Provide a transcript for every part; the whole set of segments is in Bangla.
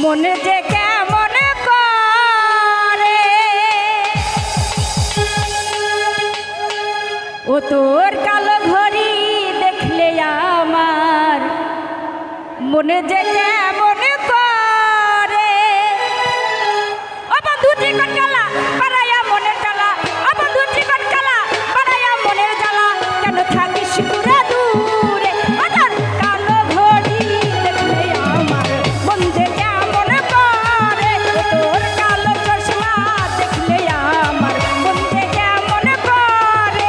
মনে যে কেমন করে ও তোর কালো ঘড়ি দেখলে আমার মনে যে কেমন করে ও বন্ধু চিকন কালা বাড়াইয়া মনের জ্বালা ও বন্ধু চিকন কালা বাড়াইয়া মনের জ্বালা কেন থাকিস দূরে দূরে ও তোর কালো ঘড়ি দেখলে আমার মন যে কেমন করে ও তোর কালো চশমা দেখলে আমার মন যে কেমন করে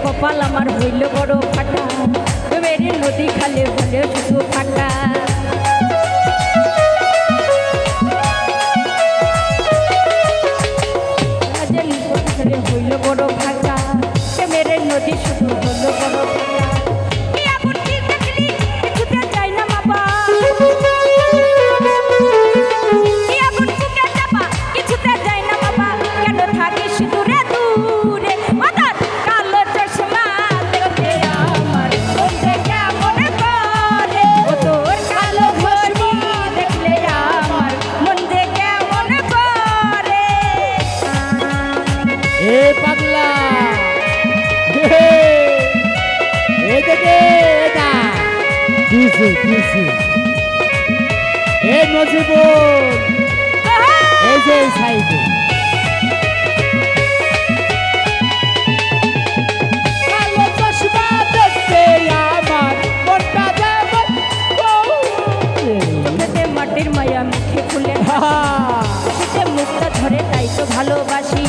কপাল আমার হইল বড় ফাটা মেরি নদী খালে বলে শুধু ফাটা হইল বড় ফাটা মেরে নদী শুধু হইল বড় ফাটা পাগলা নজিবুল এই যে সাইডে মাটির মায়া মুখে ফুলে মুখটা ধরে তাই তো ভালোবাসি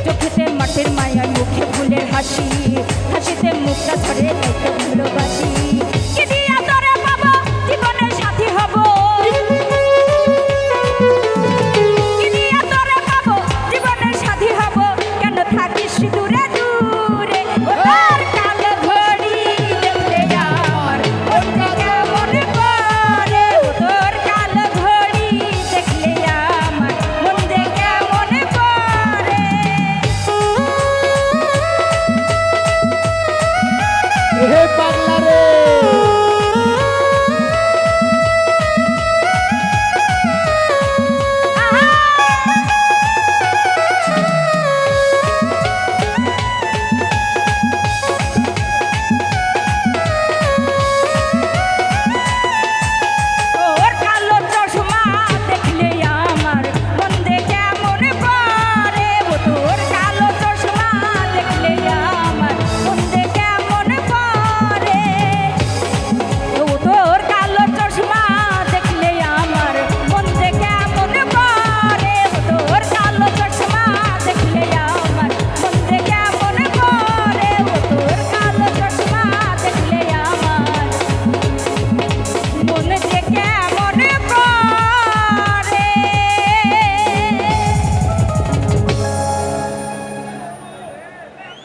চোখেতে মাটির মায়া মুখে ফুলের হাসি হাসিতে মুখটা ধরে তাই তো ভালোবাসি কি দিয়া তোরে পাবো জীবনের সাথী হব কি দিয়া তোরে পাবো জীবনের সাথী হব কেন থাকিস দূরে দূরে ও তোর কালো ঘড়ি দেখলে আমার মন কেমন করে ও তোর কালো ঘড়ি দেখলে আমার মন যে কেমন করে হে পাগলা রে